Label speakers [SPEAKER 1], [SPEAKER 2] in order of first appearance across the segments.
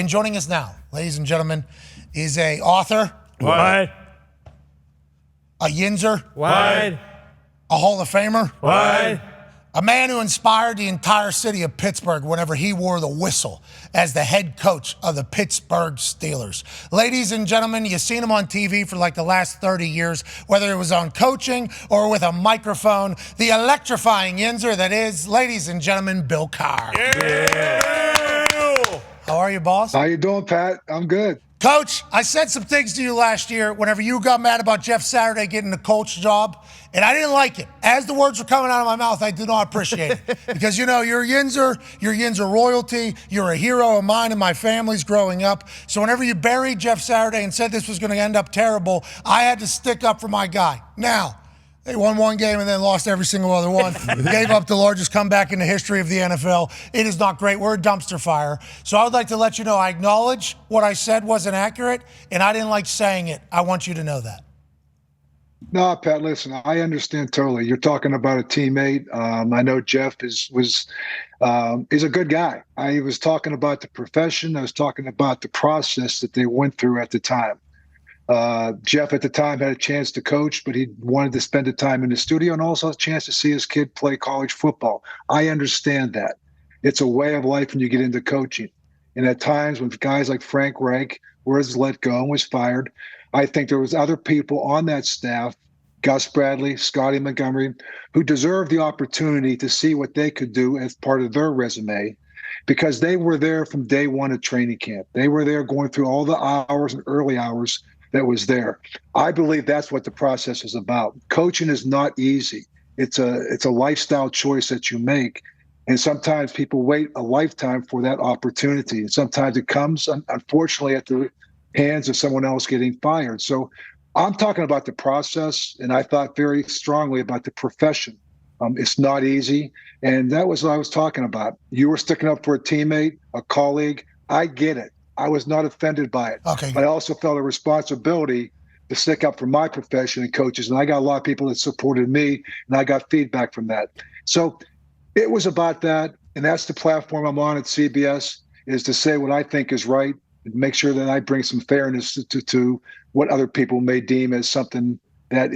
[SPEAKER 1] And joining us now, ladies and gentlemen, is a author.
[SPEAKER 2] What?
[SPEAKER 1] A Yinzer.
[SPEAKER 2] What?
[SPEAKER 1] A Hall of Famer.
[SPEAKER 2] What?
[SPEAKER 1] A man who inspired the entire city of Pittsburgh whenever he wore the whistle as the head coach of the Pittsburgh Steelers. Ladies and gentlemen, you've seen him on TV for like the last 30 years, whether it was on coaching or with a microphone. The electrifying Yinzer that is, ladies and gentlemen, Bill Cowher.
[SPEAKER 2] Yeah.
[SPEAKER 1] How are you, boss?
[SPEAKER 3] How you doing, Pat? I'm good.
[SPEAKER 1] Coach, I said some things to you last year whenever you got mad about Jeff Saturday getting the coach job, and I didn't like it. As the words were coming out of my mouth, I did not appreciate it. Because, you know, you're Yinzer royalty, you're a hero of mine and my family's growing up. So whenever you buried Jeff Saturday and said this was going to end up terrible, I had to stick up for my guy. Now, they won one game and then lost every single other one. Gave up the largest comeback in the history of the NFL. It is not great. We're a dumpster fire. So I would like to let you know I acknowledge what I said wasn't accurate, and I didn't like saying it. I want you to know that.
[SPEAKER 3] No, Pat, listen, I understand totally. You're talking about a teammate. I know Jeff is a good guy. I was talking about the profession. I was talking about the process that they went through at the time. Jeff at the time had a chance to coach, but he wanted to spend the time in the studio and also a chance to see his kid play college football. I understand that. It's a way of life when you get into coaching. And at times when guys like Frank Reich was let go and was fired, I think there was other people on that staff, Gus Bradley, Scotty Montgomery, who deserved the opportunity to see what they could do as part of their resume, because they were there from day one of training camp. They were there going through all the hours and early hours that was there. I believe that's what the process is about. Coaching is not easy. It's a lifestyle choice that you make. And sometimes people wait a lifetime for that opportunity. And sometimes it comes, unfortunately, at the hands of someone else getting fired. So I'm talking about the process, and I thought very strongly about the profession. It's not easy. And that was what I was talking about. You were sticking up for a teammate, a colleague. I get it. I was not offended by it.
[SPEAKER 1] Okay.
[SPEAKER 3] But I also felt a responsibility to stick up for my profession and coaches. And I got a lot of people that supported me, and I got feedback from that. So it was about that. And that's the platform I'm on at CBS, is to say what I think is right and make sure that I bring some fairness to what other people may deem as something that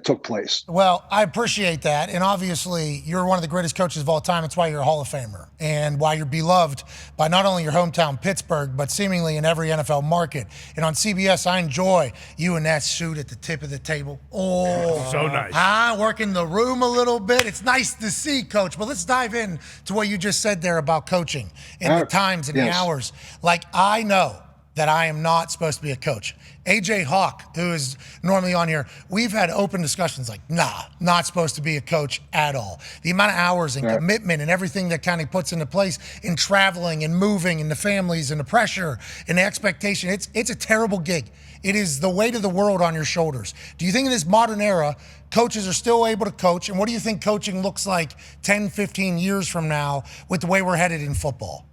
[SPEAKER 3] took place.
[SPEAKER 1] Well, I appreciate that. And obviously, you're one of the greatest coaches of all time. It's why you're a Hall of Famer and why you're beloved by not only your hometown, Pittsburgh, but seemingly in every NFL market. And on CBS, I enjoy you in that suit at the tip of the table. Oh,
[SPEAKER 2] so nice.
[SPEAKER 1] Working the room a little bit. It's nice to see, Coach. But let's dive in to what you just said there about coaching and the times and the hours. Like, I know that I am not supposed to be a coach. AJ Hawk, who is normally on here, we've had open discussions like, nah, not supposed to be a coach at all. The amount of hours and commitment and everything that kind of puts into place in traveling and moving and the families and the pressure and the expectation, it's a terrible gig. It is the weight of the world on your shoulders. Do you think in this modern era, coaches are still able to coach? And what do you think coaching looks like 10, 15 years from now with the way we're headed in football?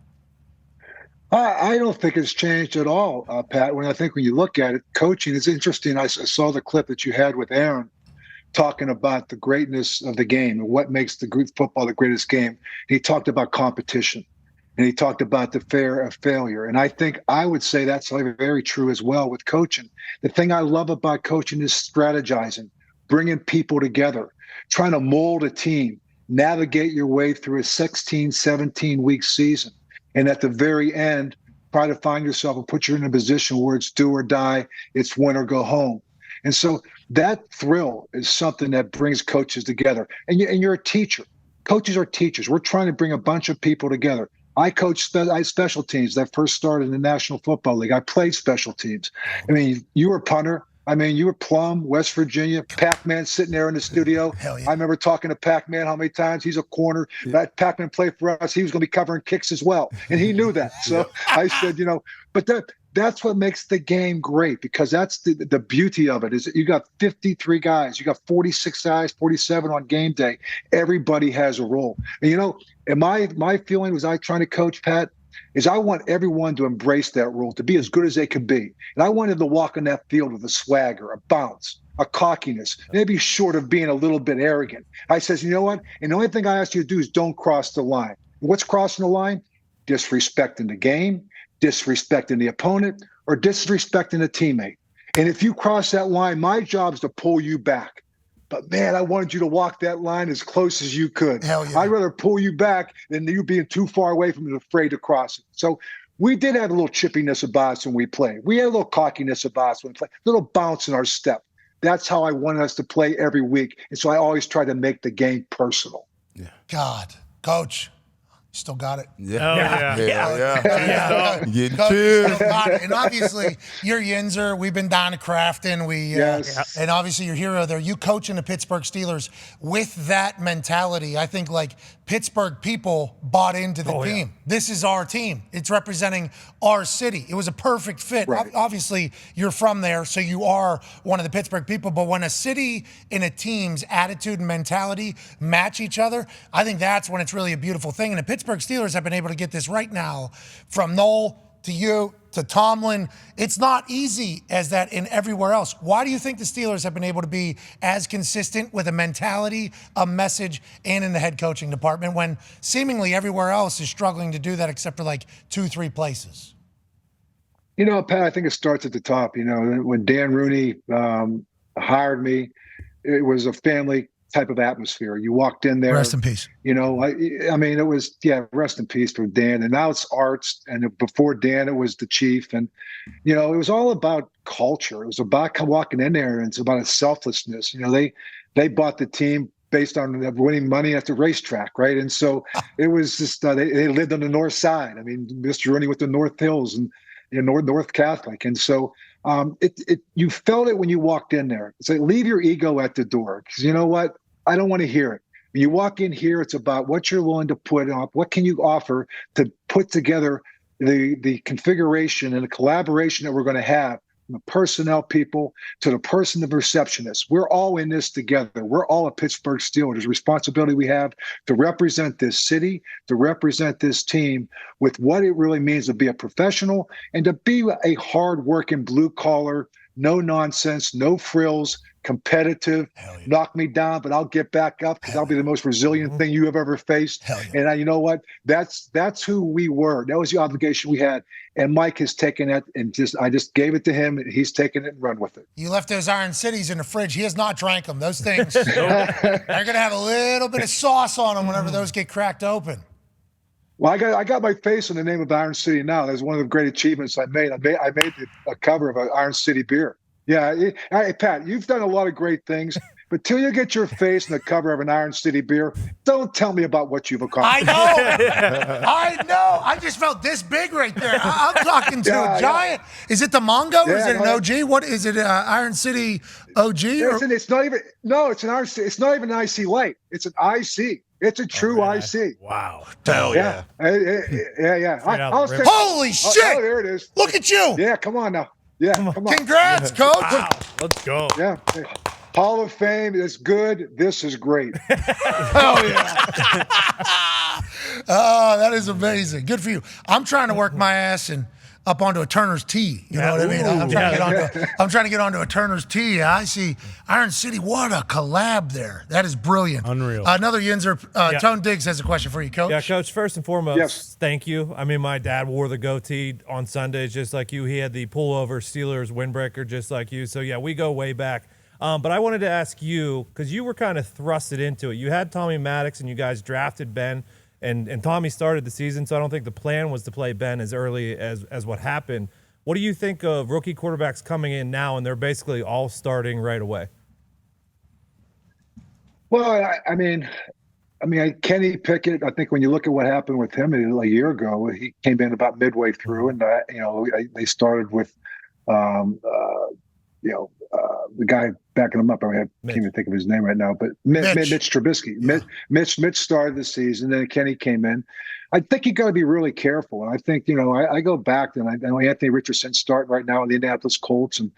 [SPEAKER 3] I don't think it's changed at all, Pat. When you look at it, coaching is interesting. I saw the clip that you had with Aaron talking about the greatness of the game and what makes the football the greatest game. He talked about competition, and he talked about the fear of failure. And I think I would say that's very true as well with coaching. The thing I love about coaching is strategizing, bringing people together, trying to mold a team, navigate your way through a 16, 17-week season. And at the very end, try to find yourself and put you in a position where it's do or die, it's win or go home. And so that thrill is something that brings coaches together. And you're a teacher. Coaches are teachers. We're trying to bring a bunch of people together. I coached special teams that first started in the National Football League. I played special teams. I mean, you were a punter. I mean, you were Plum, West Virginia, Pac-Man sitting there in the studio.
[SPEAKER 1] Hell yeah.
[SPEAKER 3] I remember talking to Pac-Man how many times. He's a corner. That Pac-Man played for us. He was going to be covering kicks as well. And he knew that. So I said, but that's what makes the game great, because that's the beauty of it is that you got 53 guys. You got 46 guys, 47 on game day. Everybody has a role. And, and my feeling was I trying to coach, Pat, is I want everyone to embrace that role, to be as good as they can be. And I wanted to walk on that field with a swagger, a bounce, a cockiness, maybe short of being a little bit arrogant. I says, you know what? And the only thing I ask you to do is don't cross the line. What's crossing the line? Disrespecting the game, disrespecting the opponent or disrespecting a teammate. And if you cross that line, my job is to pull you back. But man, I wanted you to walk that line as close as you could.
[SPEAKER 1] Hell yeah.
[SPEAKER 3] I'd rather pull you back than you being too far away from it, afraid to cross it. So we did have a little chippiness about us when we played. We had a little cockiness about us when we played, a little bounce in our step. That's how I wanted us to play every week. And so I always try to make the game personal.
[SPEAKER 4] Yeah.
[SPEAKER 1] God, Coach, still got it.
[SPEAKER 4] Yeah. Getting
[SPEAKER 1] Coach,
[SPEAKER 4] chill.
[SPEAKER 1] still got it. And obviously, you're Yinzer. We've been down to Crafton. And obviously, your hero there. You coaching the Pittsburgh Steelers with that mentality. I think like Pittsburgh people bought into the team. Yeah. This is our team. It's representing our city. It was a perfect fit.
[SPEAKER 3] Right.
[SPEAKER 1] Obviously, you're from there, so you are one of the Pittsburgh people. But when a city and a team's attitude and mentality match each other, I think that's when it's really a beautiful thing. And the Pittsburgh Steelers have been able to get this right now from Noel to you to Tomlin. It's not easy as that in everywhere else. Why do you think the Steelers have been able to be as consistent with a mentality, a message, and in the head coaching department when seemingly everywhere else is struggling to do that except for like 2-3 places?
[SPEAKER 3] You know, Pat, I think it starts at the top. You know, when Dan Rooney hired me, it was a family type of atmosphere. You walked in there.
[SPEAKER 1] Rest in peace.
[SPEAKER 3] You know, I mean, it was, rest in peace for Dan. And now it's Arts. And before Dan, it was the Chief. And, you know, it was all about culture. It was about walking in there, and it's about a selflessness. You know, they bought the team based on winning money at the racetrack, right? And so it was just, they lived on the north side. I mean, Mr. Rooney with the North Hills and, you know, North Catholic. And so you felt it when you walked in there. It's like, leave your ego at the door, because you know what? I don't want to hear it. When you walk in here, it's about what you're willing to put up. What can you offer to put together the configuration and the collaboration that we're going to have, from the personnel people to the person, the receptionist. We're all in this together. We're all a Pittsburgh Steelers. There's a responsibility we have to represent this city, to represent this team with what it really means to be a professional and to be a hard-working, blue-collar, no nonsense, no frills, competitive, knock me down, but I'll get back up because I'll be the most resilient thing you have ever faced. And you know what? That's who we were. That was the obligation we had. And Mike has taken it and I just gave it to him, and he's taken it and run with it.
[SPEAKER 1] You left those Iron Cities in the fridge. He has not drank them. Those things, they're going to have a little bit of sauce on them whenever those get cracked open.
[SPEAKER 3] Well, I got my face on the name of Iron City now. That's one of the great achievements I made. I made a cover of an Iron City beer. Yeah, hey, Pat, you've done a lot of great things, but till you get your face on the cover of an Iron City beer, don't tell me about what you've accomplished.
[SPEAKER 1] I know. I just felt this big right there. I'm talking to a giant. Yeah. Is it the Mongo? Is it an OG? What is it? Iron City OG?
[SPEAKER 3] It's not even. No, it's an Iron City. It's not even an IC light. It's an IC. It's a true IC.
[SPEAKER 2] Wow.
[SPEAKER 4] Hell yeah.
[SPEAKER 3] Yeah.
[SPEAKER 1] Holy shit.
[SPEAKER 3] Oh, there it is.
[SPEAKER 1] Look at you.
[SPEAKER 3] Yeah, come on now. Yeah, come on.
[SPEAKER 1] Congrats, Coach.
[SPEAKER 2] Wow. Let's go.
[SPEAKER 3] Yeah. Hall of Fame is good. This is great.
[SPEAKER 1] Oh, yeah. Oh, that is amazing. Good for you. I'm trying to work my ass up onto a Turner's Tee. You know what I mean? I'm trying to get onto a Turner's Tee. I see Iron City. What a collab there. That is brilliant.
[SPEAKER 2] Unreal.
[SPEAKER 1] Another Yinzer. Tone Diggs has a question for you, Coach.
[SPEAKER 2] Yeah, Coach, first and foremost, thank you. I mean, my dad wore the goatee on Sundays just like you. He had the pullover Steelers windbreaker just like you. So, yeah, we go way back. But I wanted to ask you, because you were kind of thrusted into it. You had Tommy Maddox, and you guys drafted Ben. And Tommy started the season, so I don't think the plan was to play Ben as early as what happened. What do you think of rookie quarterbacks coming in now, and they're basically all starting right away?
[SPEAKER 3] Well, I mean, Kenny Pickett, I think when you look at what happened with him a year ago, he came in about midway through, and, they started with, the guy backing him up. I can't even think of his name right now, but Mitch Trubisky. Yeah. Mitch started the season, then Kenny came in. I think you got to be really careful. And I think, I go back and I know Anthony Richardson's starting right now in the Indianapolis Colts, and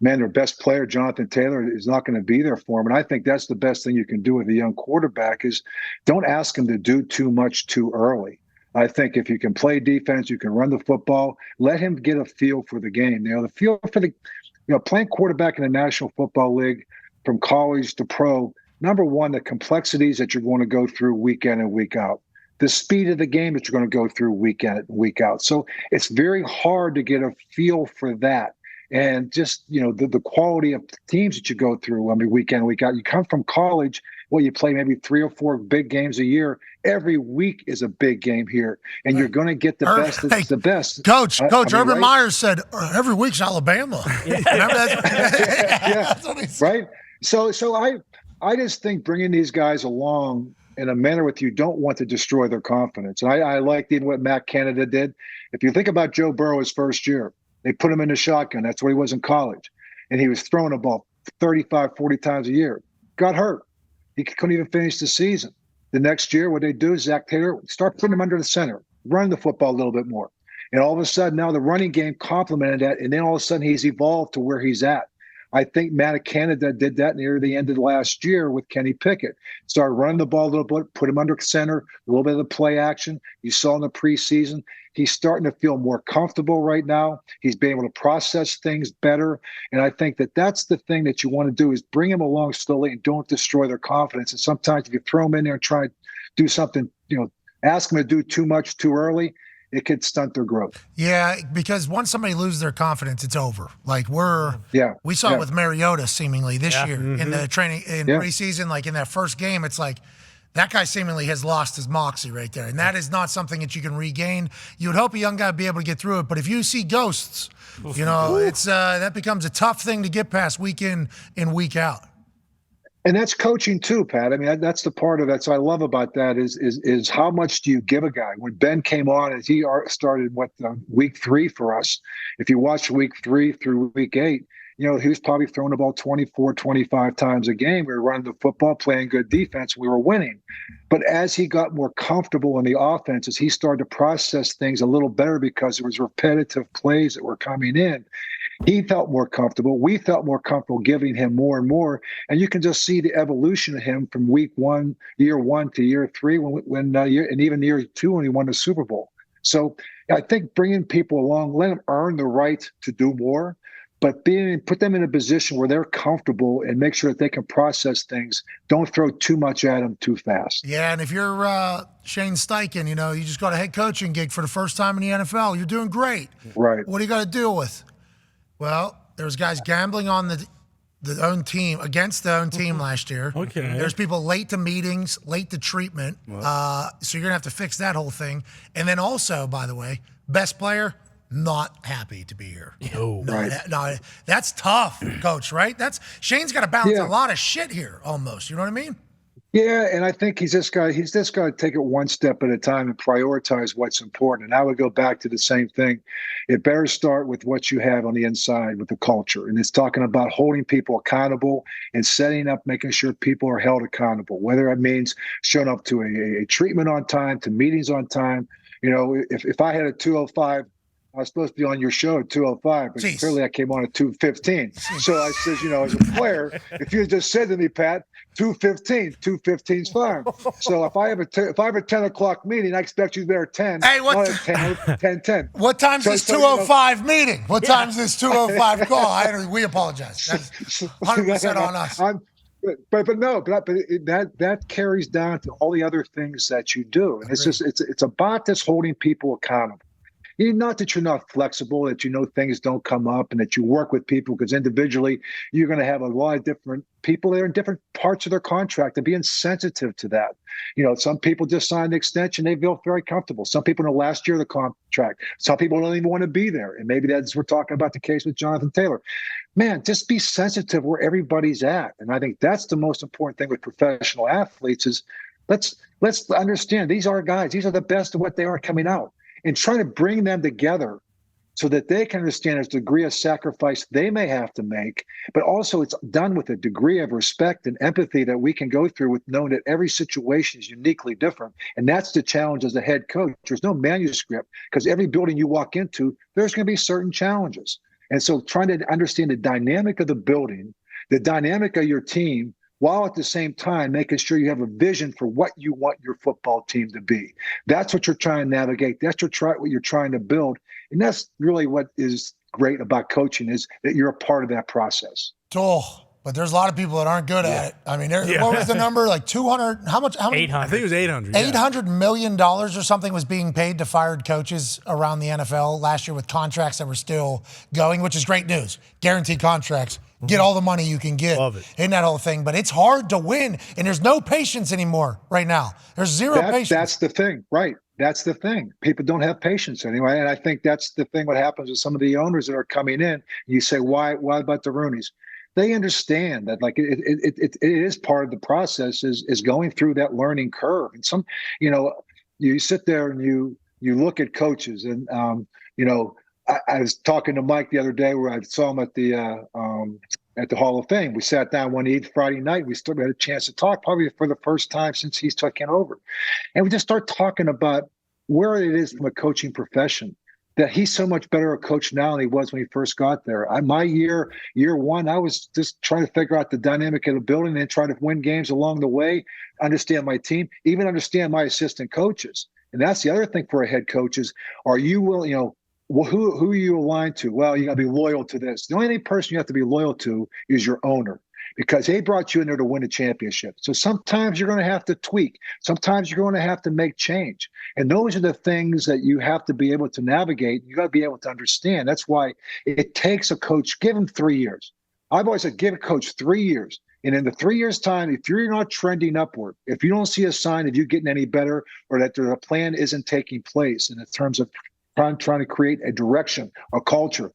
[SPEAKER 3] man, their best player, Jonathan Taylor, is not going to be there for him. And I think that's the best thing you can do with a young quarterback is don't ask him to do too much too early. I think if you can play defense, you can run the football, let him get a feel for the game. The feel for playing quarterback in the National Football League from college to pro, number one, the complexities that you're going to go through week in and week out. the speed of the game that you're going to go through week in and week out. So it's very hard to get a feel for that. And just, the quality of teams that you go through, week in, week out. You come from college, you play maybe 3 or 4 big games a year. Every week is a big game here, and you're going to get the best. It's the best.
[SPEAKER 1] Coach, Urban Meyer said every week's Alabama.
[SPEAKER 3] Yeah, right. So I just think bringing these guys along in a manner with you don't want to destroy their confidence. And I liked even what Matt Canada did. If you think about Joe Burrow his first year, they put him in the shotgun. That's what he was in college. And he was throwing a ball 35, 40 times a year. Got hurt. He couldn't even finish the season. The next year, what they do is Zach Taylor, start putting him under the center, run the football a little bit more. And all of a sudden, now the running game complemented that. And then all of a sudden, he's evolved to where he's at. I think Matt Canada did that near the end of last year with Kenny Pickett. Started running the ball a little bit, put him under center, a little bit of the play action. You saw in the preseason, he's starting to feel more comfortable right now. He's been able to process things better. And I think that that's the thing that you want to do is bring him along slowly and don't destroy their confidence. And sometimes if you throw him in there and try to do something, ask him to do too much too early, it could stunt their growth.
[SPEAKER 1] Yeah, because once somebody loses their confidence, it's over. Like we saw it with Mariota seemingly this year in the training in preseason, like in that first game, it's like that guy seemingly has lost his moxie right there. And that is not something that you can regain. You would hope a young guy would be able to get through it, but if you see ghosts, it's that becomes a tough thing to get past week in and week out.
[SPEAKER 3] And that's coaching too, Pat. That's the part of that. So I love about that is how much do you give a guy? When Ben came on, as he started week 3 for us, if you watch week 3 through week 8, he was probably throwing the ball 24, 25 times a game. We were running the football, playing good defense. We were winning. But as he got more comfortable in the offenses, he started to process things a little better because there was repetitive plays that were coming in. He felt more comfortable. We felt more comfortable giving him more and more. And you can just see the evolution of him from year one to year 3, and even year 2 when he won the Super Bowl. So I think bringing people along, let them earn the right to do more, but put them in a position where they're comfortable and make sure that they can process things. Don't throw too much at them too fast.
[SPEAKER 1] Yeah, and if you're Shane Steichen, you just got a head coaching gig for the first time in the NFL. You're doing great.
[SPEAKER 3] Right.
[SPEAKER 1] What do you got to deal with? Well, there was guys gambling on the own team against their own team last year.
[SPEAKER 5] Okay.
[SPEAKER 1] There's people late to meetings, late to treatment. So you're gonna have to fix that whole thing. And then also, by the way, best player not happy to be here. No, that's tough, Coach. Right? Shane's got to balance a lot of shit here, almost. You know what I mean?
[SPEAKER 3] Yeah, and I think he's just got to take it one step at a time and prioritize what's important. And I would go back to the same thing. It better start with what you have on the inside with the culture. And it's talking about holding people accountable and setting up, making sure people are held accountable, whether it means showing up to a treatment on time, to meetings on time. If I had a 2:05, I was supposed to be on your show at 2:05, but clearly I came on at 2:15. So I says, as a player, if you had just said to me, Pat, 2:15's fine. So if I have a 10 o'clock meeting, I expect you there at 10.
[SPEAKER 1] Hey,
[SPEAKER 3] what? 10.
[SPEAKER 1] What time's this 2:05 meeting? What time's this 2:05 call? We apologize. That's 100% on us.
[SPEAKER 3] But that carries down to all the other things that you do, and it's about this holding people accountable. Not that you're not flexible, that things don't come up, and that you work with people, because individually you're going to have a lot of different people there in different parts of their contract, and being sensitive to that. Some people just sign the extension, they feel very comfortable. Some people in the last year of the contract, some people don't even want to be there. And maybe we're talking about the case with Jonathan Taylor. Man, just be sensitive where everybody's at. And I think that's the most important thing with professional athletes is let's understand these are guys. These are the best of what they are coming out. And trying to bring them together so that they can understand there's a degree of sacrifice they may have to make, but also it's done with a degree of respect and empathy that we can go through with knowing that every situation is uniquely different. And that's the challenge as a head coach. There's no manuscript, because every building you walk into, there's going to be certain challenges. And so trying to understand the dynamic of the building, the dynamic of your team, while at the same time making sure you have a vision for what you want your football team to be. That's what you're trying to navigate. That's what you're trying to build. And that's really what is great about coaching, is that you're a part of that process.
[SPEAKER 1] Oh, But there's a lot of people that aren't good at it. I mean, what was the number? Like 200, how much?
[SPEAKER 5] 800.
[SPEAKER 6] I think it was 800.
[SPEAKER 1] $800 million or something was being paid to fired coaches around the NFL last year with contracts that were still going, which is great news. Guaranteed contracts. Get all the money you can get in that whole thing. But it's hard to win, and there's no patience anymore right now. There's zero patience.
[SPEAKER 3] That's the thing, right? That's the thing. People don't have patience anyway. And I think that's the thing what happens with some of the owners that are coming in. You say, why about the Rooneys? They understand that, like, it is part of the process is going through that learning curve. And some, you sit there and you look at coaches, and I was talking to Mike the other day where I saw him at the Hall of Fame. We sat down one Friday night. We still had a chance to talk, probably for the first time since he's taken over, and we just start talking about where it is from a coaching profession. That he's so much better a coach now than he was when he first got there. My year one, I was just trying to figure out the dynamic of the building and try to win games along the way, understand my team, even understand my assistant coaches. And that's the other thing for a head coach is, are you willing, who are you aligned to? Well, you got to be loyal to this. The only person you have to be loyal to is your owner, because they brought you in there to win a championship. So sometimes you're going to have to tweak. Sometimes you're going to have to make change. And those are the things that you have to be able to navigate. You got to be able to understand. That's why it takes a coach, give him 3 years. I've always said, give a coach 3 years. And in the 3 years' time, if you're not trending upward, if you don't see a sign of you getting any better, or that the plan isn't taking place in terms of trying to create a direction, a culture,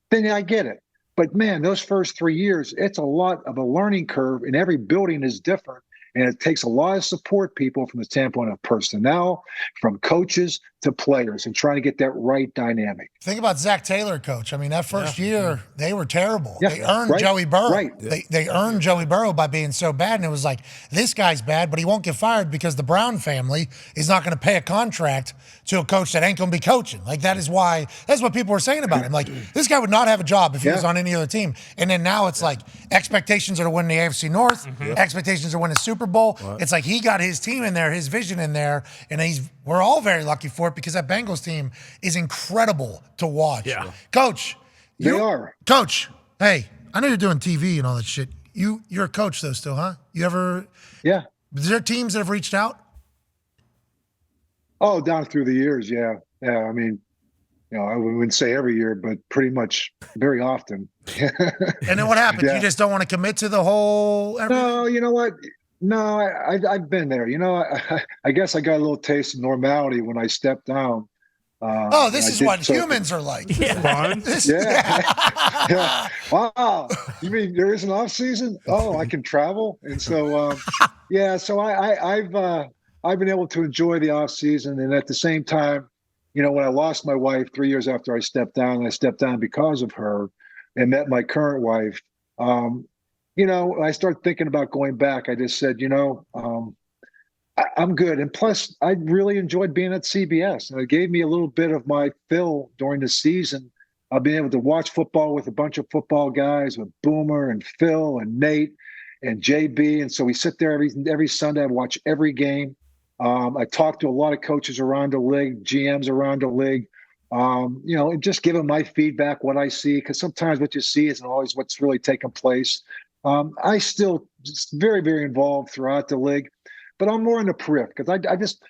[SPEAKER 3] then I get it. But man, those first 3 years, it's a lot of a learning curve, and every building is different. And it takes a lot of support people from the standpoint of personnel, from coaches to players, and trying to get that right dynamic.
[SPEAKER 1] Think about Zach Taylor, coach. I mean, that first year, they were terrible.
[SPEAKER 3] Yeah,
[SPEAKER 1] they earned Joey Burrow.
[SPEAKER 3] Right.
[SPEAKER 1] They earned Joey Burrow by being so bad. And it was like, this guy's bad, but he won't get fired because the Brown family is not going to pay a contract to a coach that ain't going to be coaching. Like, that's what people were saying about him. Like, this guy would not have a job if he was on any other team. And then now it's like, expectations are to win the AFC North. Expectations are to win a Super Bowl. It's like he got his team in there, his vision in there, and we're all very lucky for it because that Bengals team is incredible to watch.
[SPEAKER 6] Yeah.
[SPEAKER 1] Coach.
[SPEAKER 3] They are.
[SPEAKER 1] Coach, hey, I know you're doing TV and all that shit. You're a coach though still, huh? You ever?
[SPEAKER 3] Yeah.
[SPEAKER 1] Is there teams that have reached out?
[SPEAKER 3] Oh, down through the years, yeah. Yeah, I mean, I wouldn't say every year, but pretty much very often.
[SPEAKER 1] And then what happens?
[SPEAKER 3] Yeah.
[SPEAKER 1] You just don't want to commit to the whole everything?
[SPEAKER 3] No, you know what? No, I've been there. I guess I got a little taste of normality when I stepped down.
[SPEAKER 1] This is what humans are like.
[SPEAKER 6] Fun.
[SPEAKER 3] Yeah. Wow. You mean there is an off season? Oh, I can travel, and so So I've been able to enjoy the off season, and at the same time, when I lost my wife 3 years after I stepped down, and I stepped down because of her, and met my current wife. I started thinking about going back. I just said, I'm good. And plus, I really enjoyed being at CBS. And it gave me a little bit of my fill during the season of being able to watch football with a bunch of football guys, with Boomer and Phil and Nate and JB. And so we sit there every Sunday and watch every game. I talked to a lot of coaches around the league, GMs around the league. And just giving my feedback, what I see, because sometimes what you see isn't always what's really taking place. I still just very, very involved throughout the league, but I'm more in the periphery because I just,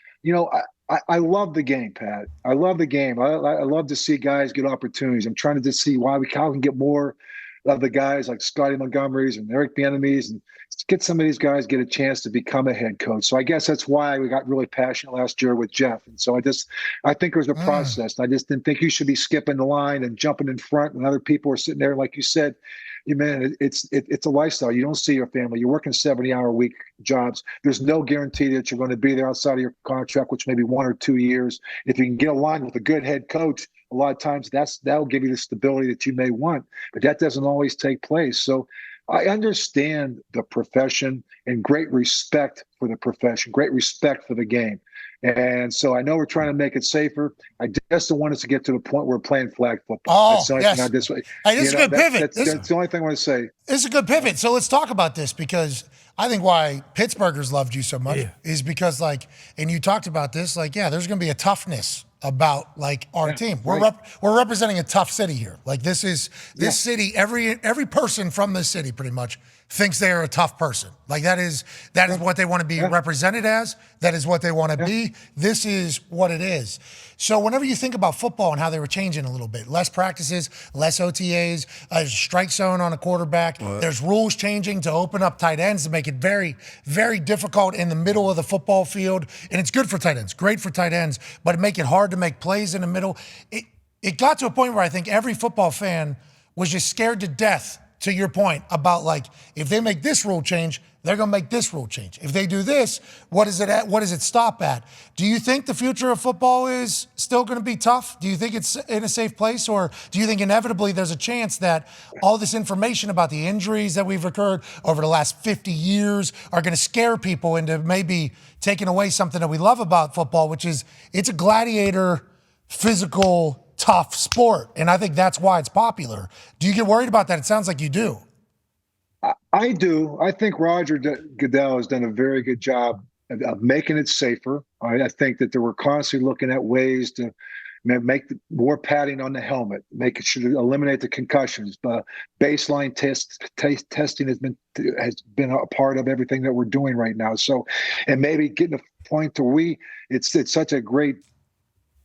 [SPEAKER 3] I love the game, Pat. I love the game. I love to see guys get opportunities. I'm trying to just see how we can get more of the guys like Scotty Montgomery's and Eric Bieniemy's, and get some of these guys get a chance to become a head coach. So I guess that's why we got really passionate last year with Jeff. And so I think it was a process. I just didn't think you should be skipping the line and jumping in front when other people are sitting there. Like you said, man, it's a lifestyle. You don't see your family. You're working 70-hour-a-week jobs. There's no guarantee that you're going to be there outside of your contract, which may be 1 or 2 years. If you can get aligned with a good head coach, a lot of times that'll give you the stability that you may want, but that doesn't always take place. So I understand the profession and great respect for the profession, great respect for the game. And so I know we're trying to make it safer. I just don't want us to get to the point where we're playing flag football.
[SPEAKER 1] Oh, yes. Hey, this is a good pivot.
[SPEAKER 3] That's the only thing I want to say.
[SPEAKER 1] This is a good pivot. So let's talk about this, because I think why Pittsburghers loved you so much is because, and you talked about this, there's going to be a toughness about like our team. We're representing a tough city here. Like this city, every person from this city pretty much thinks they are a tough person. Like that is what they want to be represented as. That is what they want to be. This is what it is. So whenever you think about football and how they were changing a little bit, less practices, less OTAs, a strike zone on a quarterback, there's rules changing to open up tight ends to make it very, very difficult in the middle of the football field. And it's good for tight ends, great for tight ends, but it make it hard to make plays in the middle. It got to a point where I think every football fan was just scared to death, to your point, about like, if they make this rule change, they're going to make this rule change. If they do this, what is it at? What does it stop at? Do you think the future of football is still going to be tough? Do you think it's in a safe place? Or do you think inevitably there's a chance that all this information about the injuries that we've occurred over the last 50 years are going to scare people into maybe taking away something that we love about football, which is it's a gladiator, physical, tough sport. And I think that's why it's popular. Do you get worried about that? It sounds like you do.
[SPEAKER 3] I do. I think Roger Goodell has done a very good job of making it safer. I think that they were constantly looking at ways to make more padding on the helmet, make it should eliminate the concussions. But baseline testing has been a part of everything that we're doing right now. So, and maybe getting a point to it's such a great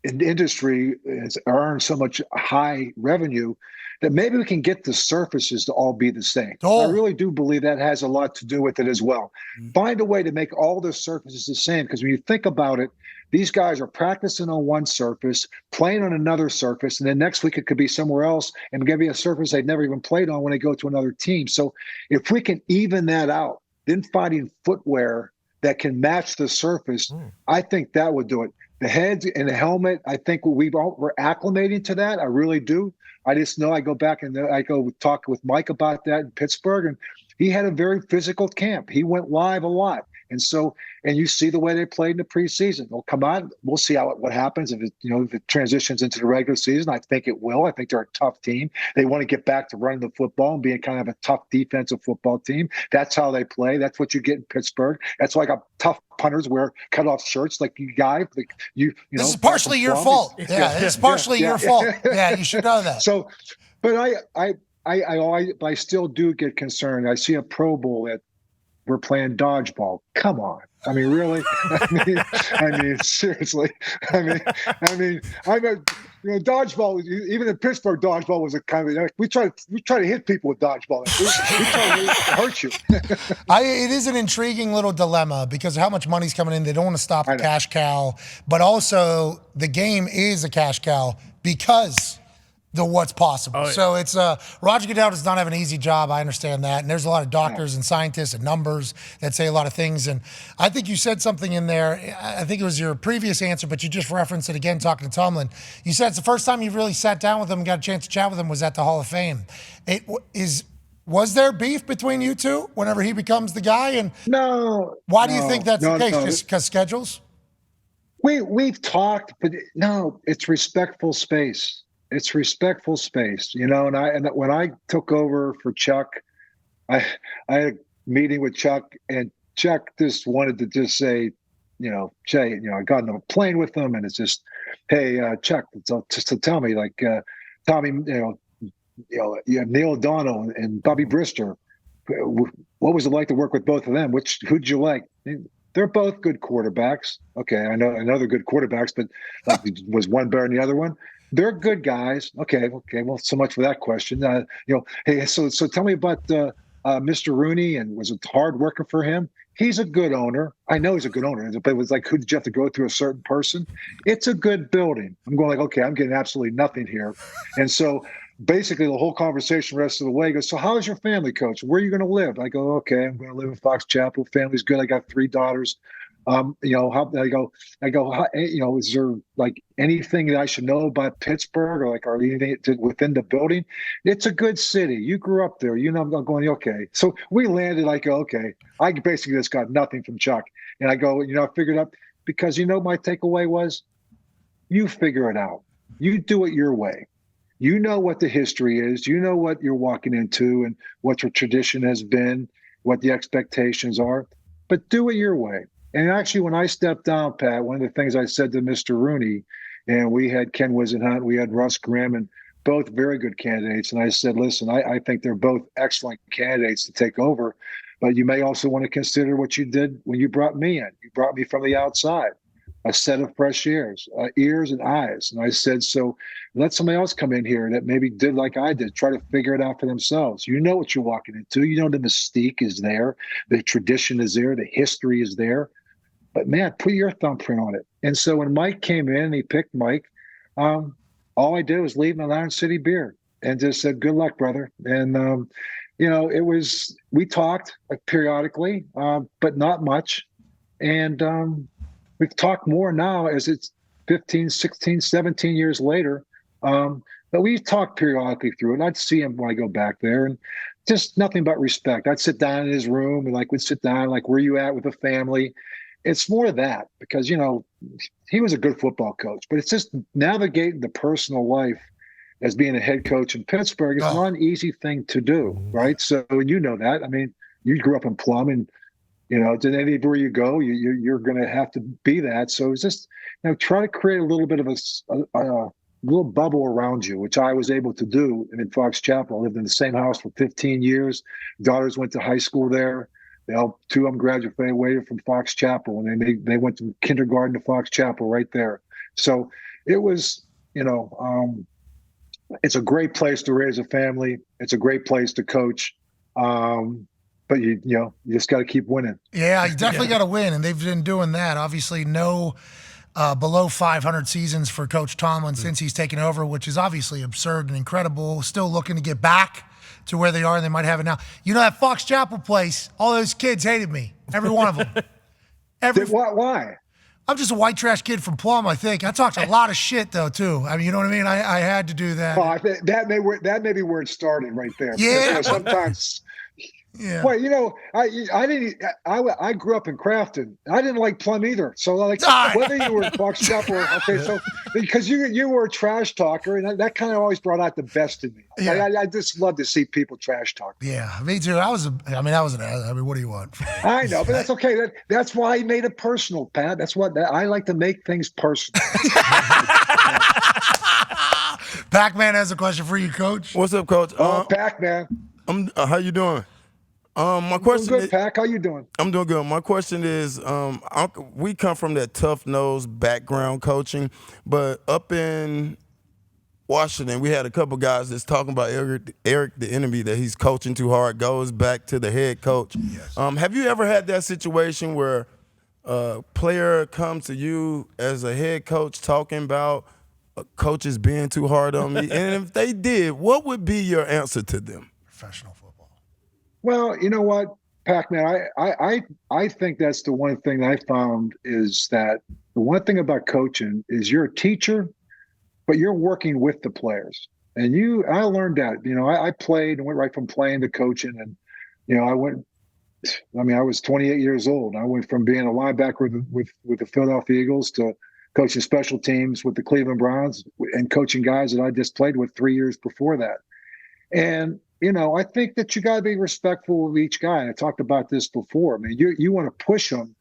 [SPEAKER 3] industry, has earned so much high revenue that maybe we can get the surfaces to all be the same. I really do believe that has a lot to do with it as well. Find a way to make all the surfaces the same, because when you think about it, these guys are practicing on one surface, playing on another surface, and then next week it could be somewhere else and maybe a surface they've never even played on when they go to another team. So if we can even that out, then finding footwear that can match the surface, I think that would do it. The heads and the helmet, I think we're acclimating to that. I really do. I just know I go back and I go talk with Mike about that in Pittsburgh, and he had a very physical camp. He went live a lot. And so, and you see the way they played in the preseason. They'll come out. We'll see what happens if it transitions into the regular season. I think it will. I think they're a tough team. They want to get back to running the football and being kind of a tough defensive football team. That's how they play. That's what you get in Pittsburgh. That's why tough punters wear cutoff shirts like you guys. Like
[SPEAKER 1] this is partially your fault. Yeah, it's partially your fault. Yeah, you should know that.
[SPEAKER 3] So, but I still do get concerned. I see a Pro Bowl that we're playing dodgeball. Come on. I mean, really? I mean, seriously. I mean, dodgeball. Even in Pittsburgh, dodgeball was a kind of we try to hit people with dodgeball. We try to hurt you.
[SPEAKER 1] It is an intriguing little dilemma because of how much money's coming in. They don't want to stop the cash cow, but also the game is a cash cow because the what's possible. So it's Roger Goodell does not have an easy job. I understand that. And there's a lot of doctors and scientists and numbers that say a lot of things. And I think you said something in there. I think it was your previous answer, but you just referenced it again talking to Tomlin. You said it's the first time you really sat down with him and got a chance to chat with him was at the Hall of Fame. Was there beef between you two whenever he becomes the guy? And
[SPEAKER 3] no.
[SPEAKER 1] Why do you think that's the case? Just because schedules?
[SPEAKER 3] We've talked, but no, it's respectful space. It's respectful space, and when I took over for Chuck, I had a meeting with Chuck, and Chuck just wanted to just say, Jay, I got on a plane with him, and it's just, hey, Chuck, just to tell me, like, Tommy, Neil O'Donnell and Bobby Brister, what was it like to work with both of them? Who'd you like? They're both good quarterbacks. Okay, I know they're good quarterbacks, but was one better than the other one? They're good guys. Okay. Well, so much for that question. Hey, so tell me about Mr. Rooney, and was it hard working for him? He's a good owner. I know he's a good owner, but it was like, who did you have to go through a certain person? It's a good building. I'm going like, okay, I'm getting absolutely nothing here. And so basically the whole conversation the rest of the way goes, so how's your family, coach? Where are you going to live? I go, okay, I'm going to live in Fox Chapel. Family's good. I got 3 daughters. How I go, is there like anything that I should know about Pittsburgh or like are anything within the building? It's a good city. You grew up there. I'm going, okay. So we landed. I go, okay. I basically just got nothing from Chuck. And I go, I figured out because my takeaway was you figure it out. You do it your way. You know what the history is. You know what you're walking into and what your tradition has been, what the expectations are, but do it your way. And actually, when I stepped down, Pat, one of the things I said to Mr. Rooney and we had Ken Wisenhunt, we had Russ Grimm, and both very good candidates. And I said, listen, I think they're both excellent candidates to take over, but you may also want to consider what you did when you brought me in. You brought me from the outside, a set of fresh ears and eyes. And I said, so let somebody else come in here that maybe did like I did, try to figure it out for themselves. You know what you're walking into. You know the mystique is there. The tradition is there. The history is there. But, man, put your thumbprint on it. And so when Mike came in and he picked Mike, all I did was leave him an Iron City beer and just said, good luck, brother. And, we talked periodically, but not much. And we've talked more now as it's 15, 16, 17 years later. But we talked periodically through it. I'd see him when I go back there, and just nothing but respect. I'd sit down in his room and we'd sit down, where you at with the family? It's more of that because, he was a good football coach, but it's just navigating the personal life as being a head coach in Pittsburgh is not an easy thing to do, right? So, and you know that. I mean, you grew up in Plum, and to anywhere you go, you're going to have to be that. So it's just, try to create a little bit of a little bubble around you, which I was able to do in Fox Chapel. I lived in the same house for 15 years. Daughters went to high school there. Two of them graduated from Fox Chapel, and they went to kindergarten to Fox Chapel right there. So it was, it's a great place to raise a family. It's a great place to coach. But you just got to keep winning.
[SPEAKER 1] Yeah, you definitely got to win, and they've been doing that. Obviously, no below 500 seasons for Coach Tomlin since he's taken over, which is obviously absurd and incredible. Still looking to get back to where they are, and they might have it now. That Fox Chapel place, all those kids hated me, every one of them.
[SPEAKER 3] Why?
[SPEAKER 1] I'm just a white trash kid from Plum, I think. I talked a lot of shit, though, too. I mean, you know what I mean? I had to do that.
[SPEAKER 3] Well, I think that may be where it started right there.
[SPEAKER 1] Yeah.
[SPEAKER 3] Because, sometimes.
[SPEAKER 1] Yeah.
[SPEAKER 3] Well, I grew up in Crafton. I didn't like Plum either. So whether you were in Fox Chapel, okay, so because you were a trash talker, and that kind of always brought out the best in me.
[SPEAKER 1] Yeah.
[SPEAKER 3] I just love to see people trash talk.
[SPEAKER 1] Yeah, me too. That was an I mean, what do you want?
[SPEAKER 3] I know, but that's okay. That's why I made it personal, Pat. I like to make things personal.
[SPEAKER 1] Pac-Man has a question for you, Coach.
[SPEAKER 4] What's up, Coach?
[SPEAKER 3] Pac-Man.
[SPEAKER 4] How you doing? My question
[SPEAKER 3] is, Pac. How you doing?
[SPEAKER 4] I'm doing good. My question is, we come from that tough-nosed background coaching, but up in Washington, we had a couple guys that's talking about Eric the enemy, that he's coaching too hard, goes back to the head coach.
[SPEAKER 1] Yes.
[SPEAKER 4] Have you ever had that situation where a player comes to you as a head coach talking about coaches being too hard on me? And if they did, what would be your answer to them?
[SPEAKER 1] Professional football.
[SPEAKER 3] Well, you know what, Pac-Man, I think that's the one thing I found is that the one thing about coaching is you're a teacher, but you're working with the players. And I learned that, I played and went right from playing to coaching. And, I was 28 years old. I went from being a linebacker with the Philadelphia Eagles to coaching special teams with the Cleveland Browns and coaching guys that I just played with 3 years before that. And, I think that you got to be respectful of each guy. I talked about this before. I mean, you want to push them,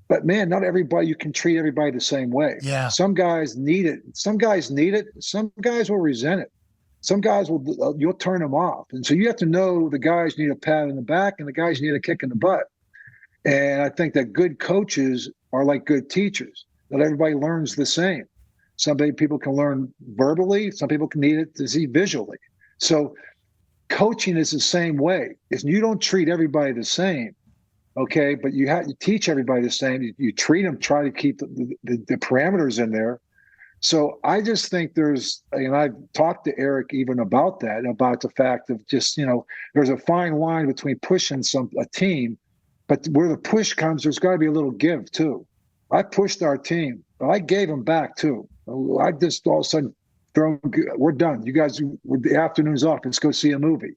[SPEAKER 3] but man, not everybody, you can treat everybody the same way.
[SPEAKER 1] Yeah.
[SPEAKER 3] Some guys need it. Some guys need it. Some guys will resent it. Some guys you'll turn them off. And so you have to know the guys need a pat on the back and the guys need a kick in the butt. And I think that good coaches are like good teachers. Not everybody learns the same. Some people can learn verbally. Some people can need it to see visually. So coaching is the same way. You don't treat everybody the same, okay? But you teach everybody the same. You treat them, try to keep the parameters in there. So I just think I've talked to Eric even about that, about the fact of just, there's a fine line between pushing a team, but where the push comes, there's got to be a little give too. I pushed our team, but I gave them back too. I just all of a sudden, we're done. You guys, the afternoon's off. Let's go see a movie.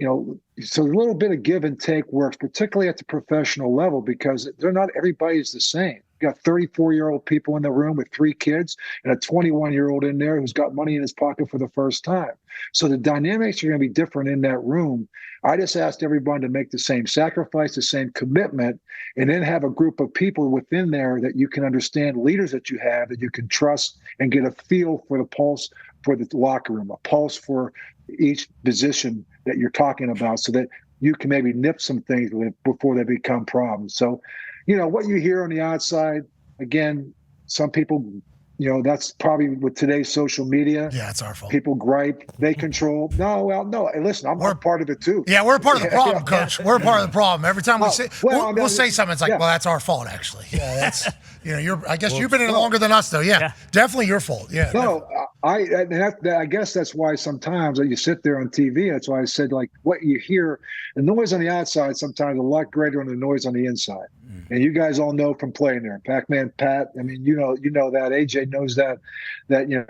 [SPEAKER 3] so a little bit of give and take works, particularly at the professional level, because they're not everybody's the same. You got 34-year-old people in the room with 3 kids and a 21-year-old in there who's got money in his pocket for the first time. So the dynamics are going to be different in that room. I just asked everyone to make the same sacrifice, the same commitment, and then have a group of people within there that you can understand, leaders that you have, that you can trust and get a feel for the pulse for the locker room, a pulse for each position that you're talking about, so that you can maybe nip some things before they become problems. So, what you hear on the outside, again, some people, that's probably with today's social media.
[SPEAKER 1] Yeah, it's our fault.
[SPEAKER 3] People gripe, they control. No, hey, listen, we're part of it too.
[SPEAKER 1] Yeah, we're part of the problem, Coach. We're part of the problem. Every time we'll say something, it's like, well, that's our fault, actually. Yeah, that's, I guess you've been in it longer than us, though. Yeah, definitely your fault. Yeah.
[SPEAKER 3] No, I guess that's why sometimes you sit there on TV. That's why I said, like, what you hear, the noise on the outside sometimes a lot greater than the noise on the inside. And you guys all know from playing there, Pac-Man, Pat. I mean, you know that. AJ knows that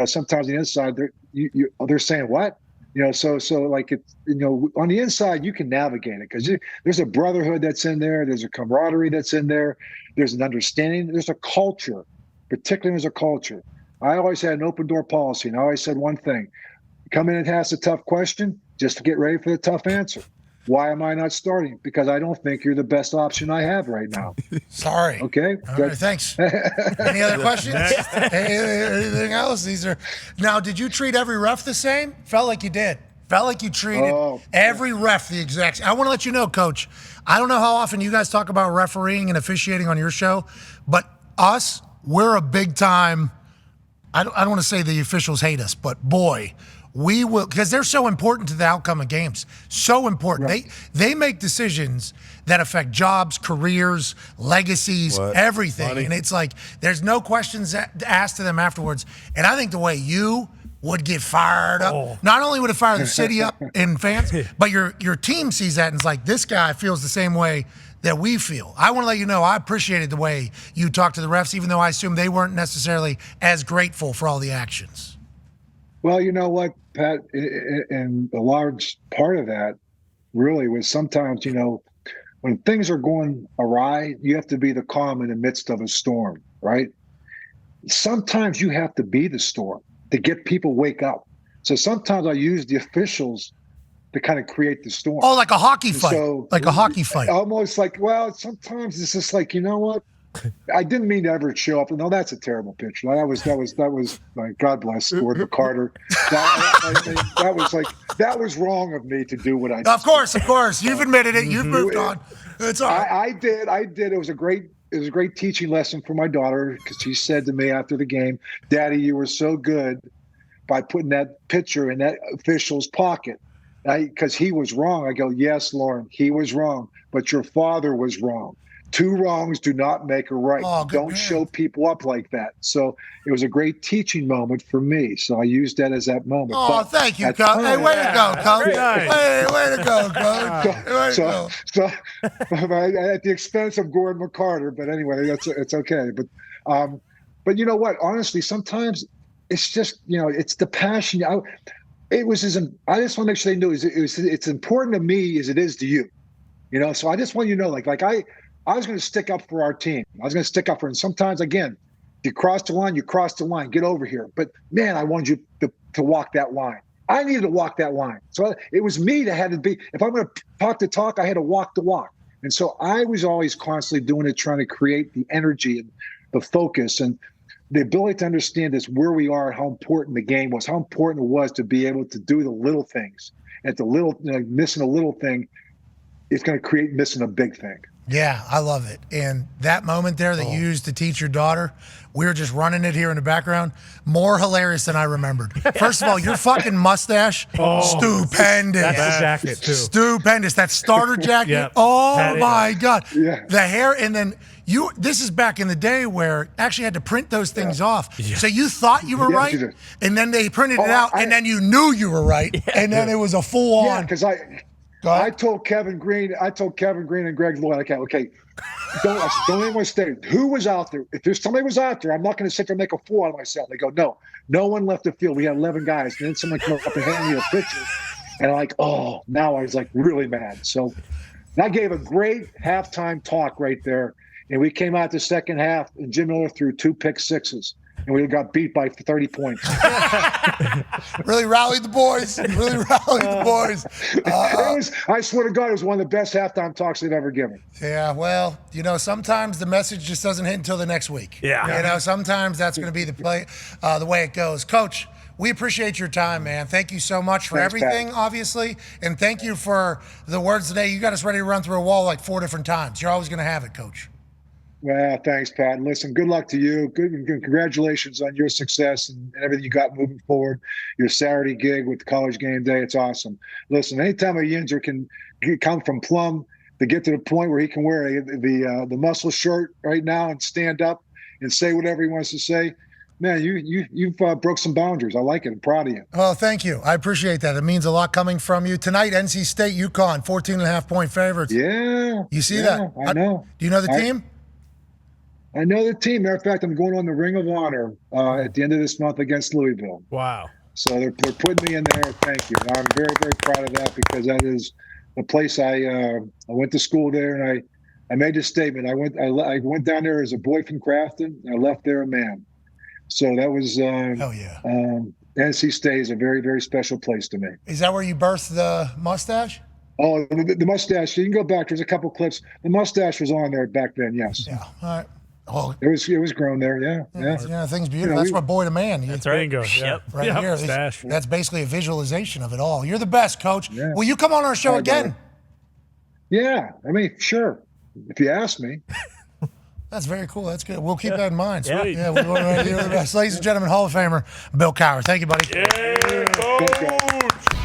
[SPEAKER 3] sometimes on the inside they're saying what, so like it's, on the inside you can navigate it because there's a brotherhood that's in there. There's a camaraderie that's in there. There's an understanding. There's a culture, particularly there's a culture. I always had an open door policy, and I always said one thing: come in and ask a tough question, just to get ready for the tough answer. Why am I not starting? Because I don't think you're the best option I have right now.
[SPEAKER 1] Sorry.
[SPEAKER 3] Okay.
[SPEAKER 1] All right, thanks. Any other questions? Anything else? Now, did you treat every ref the same? Felt like you did. Felt like you treated every ref the exact same. I want to let you know, Coach, I don't know how often you guys talk about refereeing and officiating on your show, but we're a big time, I don't want to say the officials hate us, but boy, we will, because they're so important to the outcome of games. So important. Right. They make decisions that affect jobs, careers, legacies, everything. Funny. And it's like there's no questions asked to them afterwards. And I think the way you would get fired up, not only would it fire the city up and fans, but your team sees that and it's like, this guy feels the same way that we feel. I want to let you know I appreciated the way you talked to the refs, even though I assume they weren't necessarily as grateful for all the actions.
[SPEAKER 3] Well, you know what, Pat, and a large part of that really was sometimes, when things are going awry, you have to be the calm in the midst of a storm, right? Sometimes you have to be the storm to get people wake up. So sometimes I use the officials to kind of create the storm.
[SPEAKER 1] Oh, like a hockey fight. Like a hockey fight.
[SPEAKER 3] Almost like, sometimes it's just like, you know what? I didn't mean to ever show up. No, that's a terrible picture. That was like, God bless Gordon Carter. That was wrong of me to do what I did.
[SPEAKER 1] Of course. You've admitted it. You've moved on. It's all right.
[SPEAKER 3] I did. It was a great teaching lesson for my daughter, because she said to me after the game, "Daddy, you were so good by putting that picture in that official's pocket." Because he was wrong. I go, "Yes, Lauren, he was wrong, but your father was wrong. 2 wrongs do not make a right. Don't show people up like that." So it was a great teaching moment for me. So I used that as that moment.
[SPEAKER 1] Oh, thank you, Coach. Hey, way to go, Coach. Hey, way to go, Coach.
[SPEAKER 3] So at the expense of Gordon McCarter, but anyway, it's okay. But you know what? Honestly, sometimes it's just, it's the passion. I just want to make sure they know it's important to me as it is to you. So I just want you to know, like I was going to stick up for our team. I was going to stick up for it. And sometimes, again, you cross the line, get over here. But, man, I wanted you to walk that line. I needed to walk that line. So it was me that had to be – if I'm going to talk the talk, I had to walk the walk. And so I was always constantly doing it, trying to create the energy and the focus and the ability to understand this, where we are, how important the game was, how important it was to be able to do the little things. And missing a little thing is going to create missing a big thing.
[SPEAKER 1] Yeah, I love it. And that moment there that you used to teach your daughter, we were just running it here in the background, more hilarious than I remembered. First of all, your fucking mustache, stupendous.
[SPEAKER 2] That's the jacket, too.
[SPEAKER 1] Stupendous. That starter jacket,
[SPEAKER 2] Yep.
[SPEAKER 1] Oh my God.
[SPEAKER 3] Yeah.
[SPEAKER 1] The hair, and then this is back in the day where actually had to print those things off. Yeah. So you thought you were right, and then they printed it out, and then you knew you were right, and then it was a full-on.
[SPEAKER 3] Yeah, because I told Kevin Green and Greg Lloyd, okay, don't anyone stay. Who was out there? If there's somebody was out there, I'm not going to sit there and make a fool out of myself. They go, no one left the field. We had 11 guys. And then someone came up and handed me a picture. And like, oh, now I was like really mad. So I gave a great halftime talk right there. And we came out the second half, and Jim Miller threw 2 pick sixes, and we got beat by 30 points.
[SPEAKER 1] Really rallied the boys. Really rallied the boys.
[SPEAKER 3] I swear to God, it was one of the best halftime talks they've ever given.
[SPEAKER 1] Yeah, well, sometimes the message just doesn't hit until the next week.
[SPEAKER 2] Yeah.
[SPEAKER 1] Sometimes that's going to be the way it goes. Coach, we appreciate your time, man. Thank you so much for everything, Pat. Obviously, and thank you for the words today. You got us ready to run through a wall like 4 different times. You're always going to have it, Coach.
[SPEAKER 3] Well, thanks, Pat. And listen, good luck to you. Good congratulations on your success and everything you got moving forward. Your Saturday gig with College Game Day, it's awesome. Listen, anytime a Yinzer can come from Plum to get to the point where he can wear the muscle shirt right now and stand up and say whatever he wants to say, man, you've broke some boundaries. I like it. I'm proud of you.
[SPEAKER 1] Well, thank you. I appreciate that. It means a lot coming from you. Tonight, NC State, UConn, 14.5-point favorites.
[SPEAKER 3] Yeah.
[SPEAKER 1] You see that?
[SPEAKER 3] I know.
[SPEAKER 1] Do you know the team?
[SPEAKER 3] I know the team. Matter of fact, I'm going on the Ring of Honor at the end of this month against Louisville.
[SPEAKER 2] Wow.
[SPEAKER 3] So they're putting me in there. Thank you. I'm very, very proud of that because that is the place I went to school there, and I made this statement. I went down there as a boy from Crafton, and I left there a man. So that was
[SPEAKER 1] hell yeah.
[SPEAKER 3] NC State is a very, very special place to me.
[SPEAKER 1] Is that where you birthed the mustache?
[SPEAKER 3] Oh, the mustache. You can go back. There's a couple clips. The mustache was on there back then. Yes.
[SPEAKER 1] Yeah. All right. Oh,
[SPEAKER 3] it was grown there. Yeah.
[SPEAKER 1] Thing's beautiful. That's what boy to man.
[SPEAKER 2] That's right. There you go.
[SPEAKER 5] Yep.
[SPEAKER 1] Right here.
[SPEAKER 2] Mustache.
[SPEAKER 1] That's basically a visualization of it all. You're the best, Coach.
[SPEAKER 3] Yeah.
[SPEAKER 1] Will you come on our show again?
[SPEAKER 3] Yeah. I mean, sure. If you ask me.
[SPEAKER 1] That's very cool. That's good. We'll keep that in mind.
[SPEAKER 5] Sweet.
[SPEAKER 1] Yeah, we're right here. Ladies and gentlemen, Hall of Famer Bill Cowher. Thank you, buddy.
[SPEAKER 2] Yeah, Coach.